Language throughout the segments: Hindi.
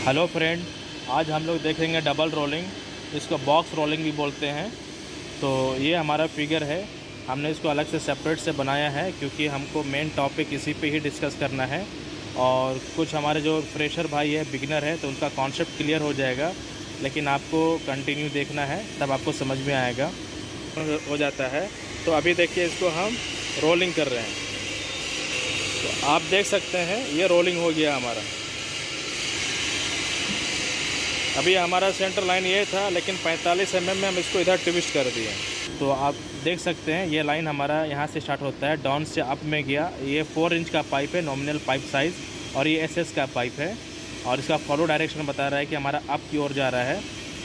हेलो फ्रेंड, आज हम लोग देखेंगे डबल रोलिंग। इसको बॉक्स रोलिंग भी बोलते हैं। तो ये हमारा फिगर है। हमने इसको अलग से सेपरेट से बनाया है क्योंकि हमको मेन टॉपिक इसी पे ही डिस्कस करना है। और कुछ हमारे जो फ्रेशर भाई है, बिगिनर है, तो उनका कॉन्सेप्ट क्लियर हो जाएगा। लेकिन आपको कंटिन्यू देखना है, तब आपको समझ में आएगा हो जाता है। तो अभी देखिए, इसको हम रोलिंग कर रहे हैं। तो आप देख सकते हैं ये रोलिंग हो गया हमारा। अभी हमारा सेंटर लाइन ये था, लेकिन 45 mm में हम इसको इधर ट्विस्ट कर दिए। तो आप देख सकते हैं ये लाइन हमारा यहाँ से स्टार्ट होता है, डाउन से अप में गया। ये 4 इंच का पाइप है, नॉमिनल पाइप साइज़, और ये SS का पाइप है। और इसका फॉलो डायरेक्शन बता रहा है कि हमारा अप की ओर जा रहा है।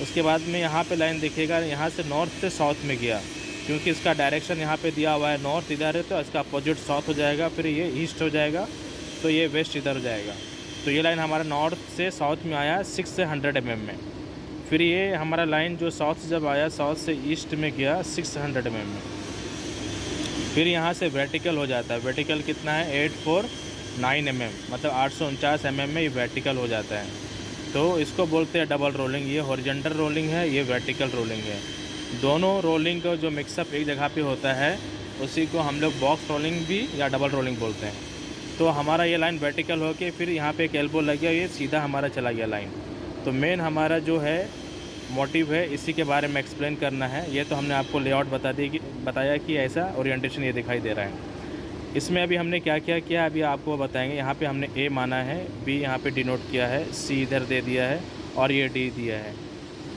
उसके बाद में यहाँ पे लाइन दिखेगा, यहाँ से नॉर्थ से साउथ में गया, क्योंकि इसका डायरेक्शन यहाँ पे दिया हुआ है नॉर्थ इधर है, तो इसका अपोजिट साउथ हो जाएगा। फिर ये ईस्ट हो जाएगा, तो ये वेस्ट इधर हो जाएगा। तो ये लाइन हमारा नॉर्थ से साउथ में आया 6 से 100 mm में। फिर ये हमारा लाइन जो साउथ से जब आया, साउथ से ईस्ट में गया 600 mm में। फिर यहाँ से वर्टिकल हो जाता है। वर्टिकल कितना है? 849 mm, मतलब 849 mm में ये वर्टिकल हो जाता है। तो इसको बोलते हैं डबल रोलिंग। ये हॉरिजॉन्टल रोलिंग है, ये वर्टिकल रोलिंग है। दोनों रोलिंग का जो मिक्सअप एक जगह पे होता है, उसी को हम लोग बॉक्स रोलिंग भी या डबल रोलिंग बोलते हैं। तो हमारा ये लाइन वर्टिकल होके फिर यहाँ पे एक एल्बो लग गया, ये सीधा हमारा चला गया लाइन। तो मेन हमारा जो है मोटिव है, इसी के बारे में एक्सप्लेन करना है। ये तो हमने आपको लेआउट बताया कि ऐसा ओरिएंटेशन ये दिखाई दे रहा है। इसमें अभी हमने क्या क्या किया अभी आपको बताएंगे। यहाँ पे हमने A माना है, B यहाँ पे डिनोट किया है, C इधर दे दिया है, और ये D दिया है।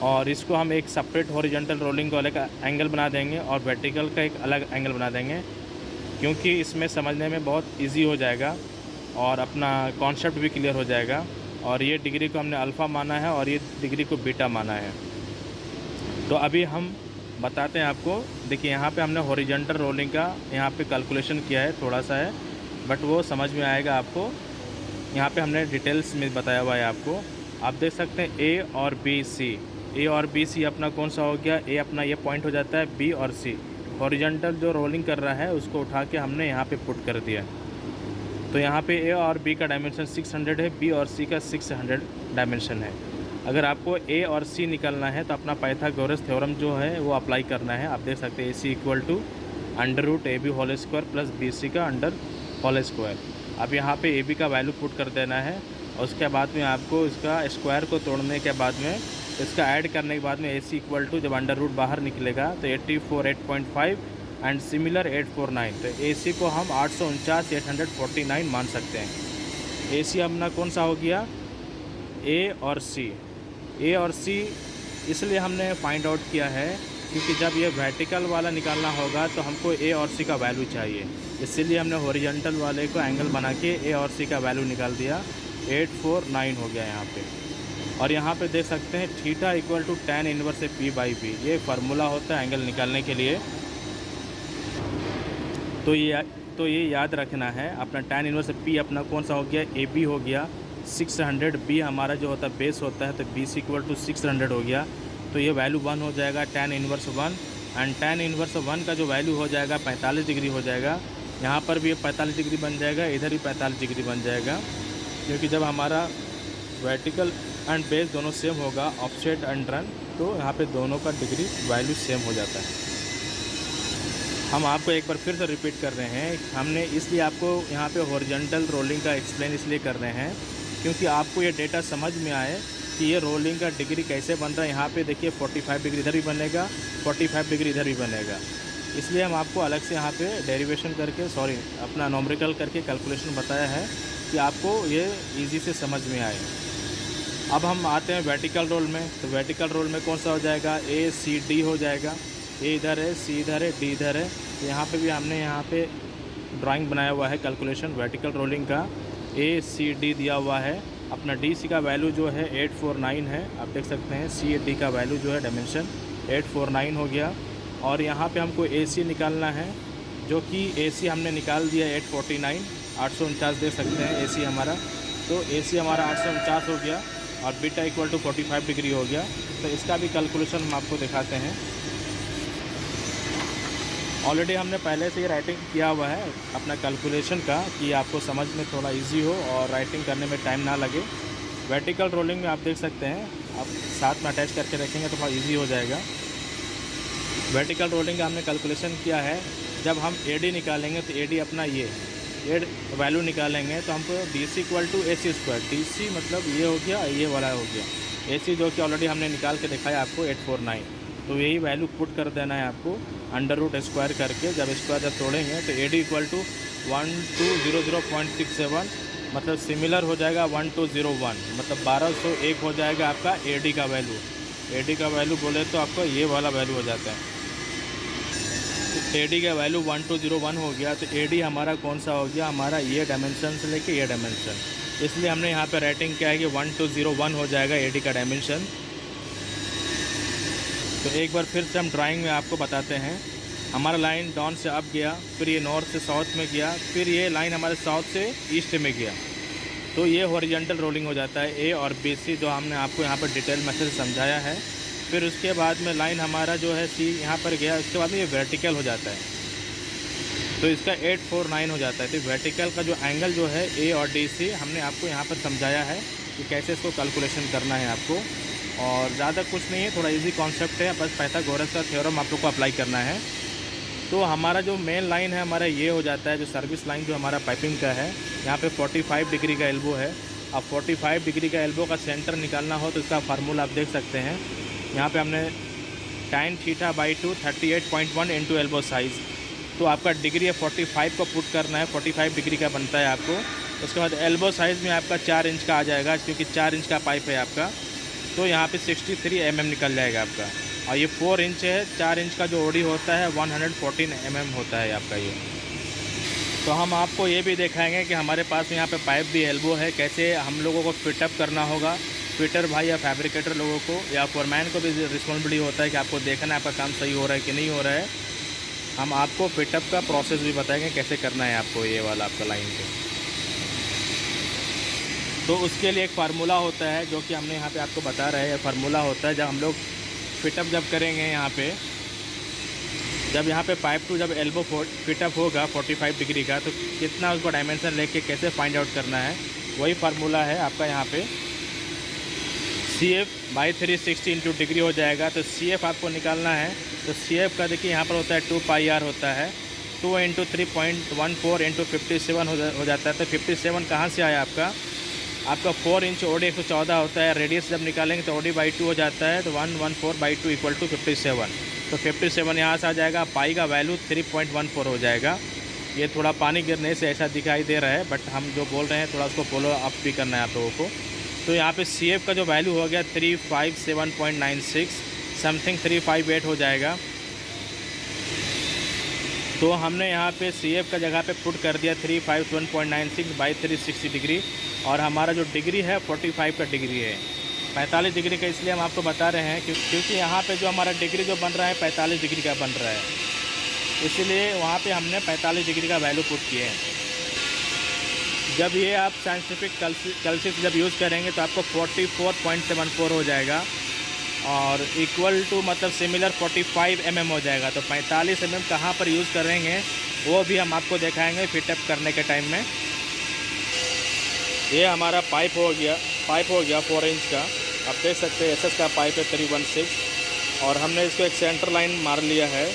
और इसको हम एक सेपरेट हॉरिजॉन्टल रोलिंग को अलग एंगल बना देंगे और वर्टिकल का एक अलग एंगल बना देंगे, क्योंकि इसमें समझने में बहुत इजी हो जाएगा और अपना कॉन्सेप्ट भी क्लियर हो जाएगा। और ये डिग्री को हमने अल्फ़ा माना है और ये डिग्री को बीटा माना है। तो अभी हम बताते हैं आपको। देखिए, यहाँ पे हमने हॉरिजॉन्टल रोलिंग का यहाँ पे कैलकुलेशन किया है, थोड़ा सा है, बट वो समझ में आएगा आपको। यहाँ पे हमने डिटेल्स में बताया हुआ है आपको। आप देख सकते हैं A और B C। A और B C अपना कौन सा हो गया? A अपना ये पॉइंट हो जाता है, B और C हॉरिजॉन्टल जो रोलिंग कर रहा है उसको उठा के हमने यहाँ पे पुट कर दिया। तो यहाँ पे A और B का डायमेंशन 600 है, B और C का 600 डायमेंशन है। अगर आपको A और C निकलना है तो अपना पाइथागोरस थ्योरम जो है वो अप्लाई करना है। आप देख सकते हैं AC equal to √AB whole square plus BC का अंडर होल स्क्वायर। अब यहाँ पे AB का वैल्यू पुट कर देना है, और उसके बाद में आपको इसका स्क्वायर को तोड़ने के बाद में, इसका ऐड करने के बाद में AC इक्वल टू जब अंडर रूट बाहर निकलेगा तो 848.5 एंड सिमिलर 849। तो AC को हम 849 मान सकते हैं। AC अपना कौन सा हो गया? A और C। A और C इसलिए हमने फाइंड आउट किया है क्योंकि जब ये वर्टिकल वाला निकालना होगा तो हमको A और C का वैल्यू चाहिए। इसीलिए हमने हॉरिजॉन्टल वाले को एंगल बना के A और C का वैल्यू निकाल दिया। 849 हो गया यहाँ पे। और यहाँ पे देख सकते हैं theta equal to tan inverse P/B। ये फार्मूला होता है एंगल निकालने के लिए। तो ये याद रखना है। अपना tan इनवर्स P अपना कौन सा हो गया? AB हो गया 600। B हमारा जो होता है बेस होता है, तो BC इक्वल टू 600 हो गया। तो ये वैल्यू 1 हो जाएगा, tan inverse 1। And tan inverse 1 का जो वैल्यू हो जाएगा 45 डिग्री हो जाएगा। यहाँ पर भी 45 डिग्री बन जाएगा, इधर भी 45 डिग्री बन जाएगा, क्योंकि जब हमारा वर्टिकल एंड बेस दोनों सेम होगा, ऑफसेट एंड रन, तो यहाँ पे दोनों का डिग्री वैल्यू सेम हो जाता है। हम आपको एक बार फिर से रिपीट कर रहे हैं। हमने इसलिए आपको यहाँ पे हॉरिजॉन्टल रोलिंग का एक्सप्लेन इसलिए कर रहे हैं क्योंकि आपको ये डेटा समझ में आए कि ये रोलिंग का डिग्री कैसे बन रहा है। यहाँ पे देखिए 45 डिग्री इधर भी बनेगा, 45 डिग्री इधर भी बनेगा। इसलिए हम आपको अलग से यहाँ पे डेरिवेशन करके, अपना नॉमरिकल करके कैलकुलेशन बताया है कि आपको ये ईजी से समझ में आए। अब हम आते हैं वर्टिकल रोल में। तो वर्टिकल रोल में कौन सा हो जाएगा? A C D हो जाएगा। A इधर है, C इधर है, D इधर है। तो यहाँ पे भी हमने यहाँ पे ड्राइंग बनाया हुआ है कैलकुलेशन वर्टिकल रोलिंग का। A C D दिया हुआ है। अपना DC का वैल्यू जो है 849 है, आप देख सकते हैं। C D का वैल्यू जो है डायमेंशन 849 हो गया। और यहाँ पे हमको AC निकालना है, जो कि AC हमने निकाल दिया 849, 849 देख सकते हैं AC हमारा। तो AC हमारा 849 हो गया और बीटा इक्वल टू 45 डिग्री हो गया। तो इसका भी कैलकुलेशन हम आपको दिखाते हैं। ऑलरेडी हमने पहले से ही राइटिंग किया हुआ है अपना कैलकुलेशन का, कि आपको समझ में थोड़ा इजी हो और राइटिंग करने में टाइम ना लगे। वर्टिकल रोलिंग में आप देख सकते हैं, आप साथ में अटैच करके रखेंगे तो बहुत ईजी हो जाएगा। वर्टिकल रोलिंग का हमने कैलकुलेशन किया है, जब हम AD निकालेंगे तो AD अपना ये वैल्यू निकालेंगे तो हमको DC equal to AC square, DC मतलब ये हो गया, ये वाला हो गया, AC जो कि ऑलरेडी हमने निकाल के दिखाया आपको 849, तो यही वैल्यू पुट कर देना है आपको अंडर रूट स्क्वायर करके। जब स्क्वायर जब तोड़ेंगे तो AD इक्वल टू 1200.67 मतलब सिमिलर हो जाएगा 1201, मतलब 1201 हो जाएगा आपका AD का वैल्यू। AD का वैल्यू बोले तो आपको ये वाला वैल्यू हो जाता है। तो AD का वैल्यू 1201 हो गया, तो AD हमारा कौन सा हो गया, हमारा ये डायमेंशन से लेके ये डायमेंशन, इसलिए हमने यहाँ पे रेटिंग किया है कि 1201 हो जाएगा AD का डायमेंशन। तो एक बार फिर से हम ड्राइंग में आपको बताते हैं। हमारा लाइन डाउन से अप गया, फिर ये नॉर्थ से साउथ में गया, फिर ये लाइन हमारे साउथ से ईस्ट में गया, तो ये हॉरिजॉन्टल रोलिंग हो जाता है A और BC, जो हमने आपको यहाँ पर डिटेल मैसेज समझाया है। फिर उसके बाद में लाइन हमारा जो है C यहाँ पर गया, उसके बाद में ये वर्टिकल हो जाता है, तो इसका 849 हो जाता है। तो वर्टिकल का जो एंगल जो है A और DC हमने आपको यहाँ पर समझाया है कि कैसे इसको कैलकुलेशन करना है आपको, और ज़्यादा कुछ नहीं है, थोड़ा इजी कॉन्सेप्ट है, बस पाइथागोरस का थ्योरम आप लोग को अप्लाई करना है। तो हमारा जो मेन लाइन है हमारा ये हो जाता है, जो सर्विस लाइन जो हमारा पाइपिंग का है, यहाँ पे 45 डिग्री का एल्बो है। अब 45 डिग्री का एल्बो का सेंटर निकालना हो तो इसका फार्मूला आप देख सकते हैं। यहाँ पे हमने tan θ/2 38.1 इंटू एल्बो साइज़, तो आपका डिग्री है 45 को पुट करना है, 45 डिग्री का बनता है आपको। उसके बाद एल्बो साइज़ में आपका 4 इंच का आ जाएगा, क्योंकि 4 इंच का पाइप है आपका, तो यहाँ पे 63 mm निकल जाएगा आपका। और ये 4 इंच है, 4 इंच का जो OD होता है 114 mm होता है आपका ये। तो हम आपको ये भी दिखाएंगे कि हमारे पास यहाँ पे पाइप भी एल्बो है, कैसे हम लोगों को फिटअप करना होगा। फिटर भाई या फैब्रिकेटर लोगों को या फोरमैन को भी रिस्पॉन्सिबिलिटी होता है कि आपको देखना है आपका काम सही हो रहा है कि नहीं हो रहा है। हम आपको फिटअप का प्रोसेस भी बताएंगे कैसे करना है आपको ये वाला आपका लाइन पे। तो उसके लिए एक फार्मूला होता है जो कि हमने यहाँ पे आपको बता रहे हैं। फार्मूला होता है जब हम लोग फिटअप जब करेंगे यहाँ पे, जब यहाँ पे पाइप टू जब एल्बो फिटअप होगा 45 डिग्री का, तो कितना उसको डायमेंशन लेके कैसे फाइंड आउट करना है, वही फार्मूला है आपका। यहाँ पे CF/360 इंटू डिग्री हो जाएगा। तो CF आपको निकालना है, तो CF का देखिए यहाँ पर होता है 2πr होता है, 2 × 3.14 × 57 हो जाता है। तो 57 कहाँ से आया आपका 4 इंच OD 114 होता है। रेडियस जब निकालेंगे तो OD/2 हो जाता है, तो 114/2 इक्वल टू 57। तो 57 यहाँ से आ जाएगा, पाई का वैल्यू 3.14 हो जाएगा। ये थोड़ा पानी गिरने से ऐसा दिखाई दे रहा है, बट हम जो बोल रहे हैं थोड़ा उसको फॉलो अप भी करना है आप लोगों को। तो यहाँ पे CF का जो वैल्यू हो गया 357.96 समथिंग 358 हो जाएगा। तो हमने यहाँ पे CF का जगह पे पुट कर दिया 357.96/360 डिग्री, और हमारा जो डिग्री है 45 का डिग्री है। 45 डिग्री का इसलिए हम आपको बता रहे हैं क्योंकि यहाँ पे जो हमारा डिग्री जो बन रहा है 45 डिग्री का बन रहा है, इसलिए वहाँ पे हमने 45 डिग्री का वैल्यू पुट किए हैं। जब ये आप साइंटिफिक कैलकुलेशन जब यूज़ करेंगे तो आपको 44.74 हो जाएगा, और इक्वल टू मतलब सिमिलर 45 mm हो जाएगा। तो 45 mm कहाँ पर यूज़ करेंगे वो भी हम आपको दिखाएंगे फिटअप करने के टाइम में। ये हमारा पाइप हो गया 4 इंच का, आप देख सकते हैं SS का पाइप है 316, और हमने इसको एक सेंटर लाइन मार लिया है।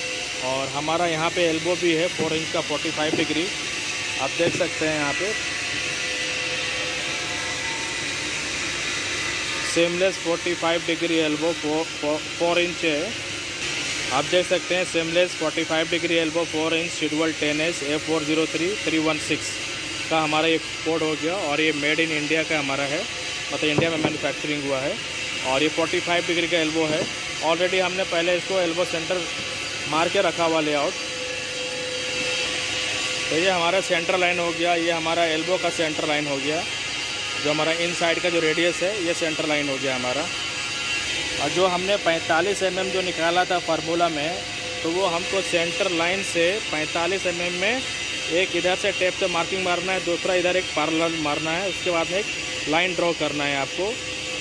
और हमारा यहाँ पे एल्बो भी है 4 इंच का 45 डिग्री, आप देख सकते हैं यहाँ पे सेमलेस 45 डिग्री एल्बो 4 इंच है। आप देख सकते हैं seamless 45 degree elbow 4 inch schedule 10S A403316 का हमारा ये कोड हो गया, और ये मेड इन इंडिया का हमारा है, मतलब इंडिया में मैन्युफैक्चरिंग हुआ है। और ये 45 डिग्री का एल्बो है। ऑलरेडी हमने पहले इसको एल्बो सेंटर मार के रखा हुआ लेआउट। तो ये हमारा सेंटर लाइन हो गया, ये हमारा एल्बो का सेंटर लाइन हो गया, जो हमारा इन साइड का जो रेडियस है ये सेंटर लाइन हो गया हमारा। और जो हमने 45 mm जो निकाला था फार्मूला में, तो वो हमको सेंटर लाइन से 45 mm में एक इधर से टेप से मार्किंग मारना है, दूसरा इधर एक पैरेलल मारना है। उसके बाद में एक लाइन ड्रॉ करना है आपको।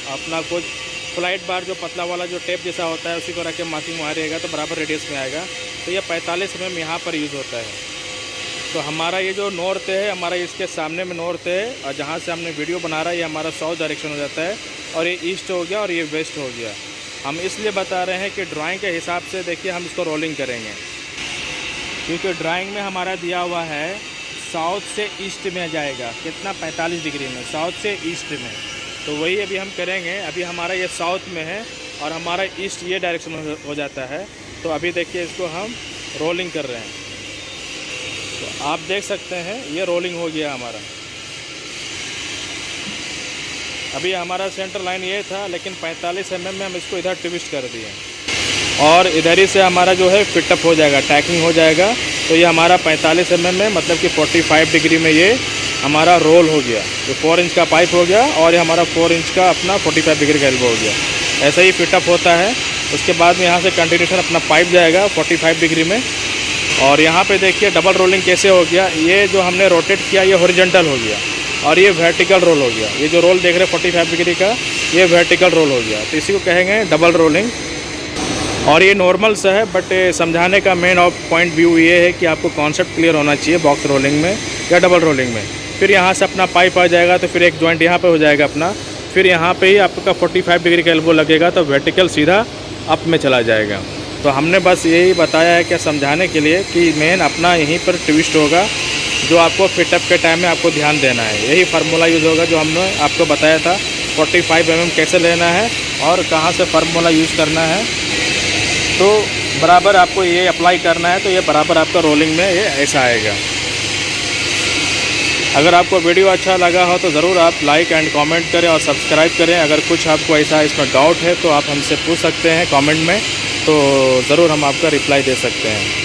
अपना कुछ फ्लाइट बार जो पतला वाला जो टेप जैसा होता है उसी को रख के मार्किंग मारिएगा तो बराबर रेडियस में आएगा। तो ये 45 mm यहाँ पर यूज़ होता है। तो हमारा ये जो नॉर्थ है, हमारा इसके सामने में नॉर्थ है, और जहाँ से हमने वीडियो बना रहा है ये हमारा साउथ डायरेक्शन हो जाता है, और ये ईस्ट हो गया और ये वेस्ट हो गया। हम इसलिए बता रहे हैं कि ड्राइंग के हिसाब से देखिए हम इसको रोलिंग करेंगे, क्योंकि ड्राइंग में हमारा दिया हुआ है साउथ से ईस्ट में जाएगा, कितना 45 डिग्री में, साउथ से ईस्ट में। तो वही अभी हम करेंगे। अभी हमारा ये साउथ में है और हमारा ईस्ट ये डायरेक्शन हो जाता है। तो अभी देखिए इसको हम रोलिंग कर रहे हैं, तो आप देख सकते हैं ये रोलिंग हो गया हमारा। अभी हमारा सेंटर लाइन ये था, लेकिन 45 mm में हम इसको इधर ट्विस्ट कर दिए, और इधर ही से हमारा जो है फिटअप हो जाएगा, टैकिंग हो जाएगा। तो ये हमारा 45 mm में, मतलब कि 45 डिग्री में ये हमारा रोल हो गया। ये 4 इंच का पाइप हो गया, और ये हमारा 4 इंच का अपना 45 डिग्री का एल्बो हो गया। ऐसा ही फिटअप होता है। उसके बाद में यहाँ से कंटिन्यूशन अपना पाइप जाएगा 45 डिग्री में। और यहाँ पे देखिए डबल रोलिंग कैसे हो गया। ये जो हमने रोटेट किया ये हॉरिजॉन्टल हो गया, और ये वर्टिकल रोल हो गया। ये जो रोल देख रहे हैं 45 डिग्री का, ये वर्टिकल रोल हो गया। तो इसी को कहेंगे डबल रोलिंग। और ये नॉर्मल सा है, बट समझाने का मेन पॉइंट व्यू ये है कि आपको कॉन्सेप्ट क्लियर होना चाहिए बॉक्स रोलिंग में या डबल रोलिंग में। फिर यहाँ से अपना पाइप आ जाएगा, तो फिर एक जॉइंट यहाँ पे हो जाएगा अपना, फिर यहाँ पे ही आपका 45 डिग्री का एल्बो लगेगा, तो वर्टिकल सीधा अप में चला जाएगा। तो हमने बस यही बताया है क्या समझाने के लिए कि मेन अपना यहीं पर ट्विस्ट होगा, जो आपको फिटअप के टाइम में आपको ध्यान देना है। यही फार्मूला यूज़ होगा जो हमने आपको बताया था, 45 mm कैसे लेना है और कहाँ से फार्मूला यूज़ करना है। तो बराबर आपको ये अप्लाई करना है, तो ये बराबर आपका रोलिंग में ये ऐसा आएगा। अगर आपको वीडियो अच्छा लगा हो तो ज़रूर आप लाइक एंड कमेंट करें और सब्सक्राइब करें। अगर कुछ आपको ऐसा इसमें डाउट है तो आप हमसे पूछ सकते हैं कमेंट में, तो ज़रूर हम आपका रिप्लाई दे सकते हैं।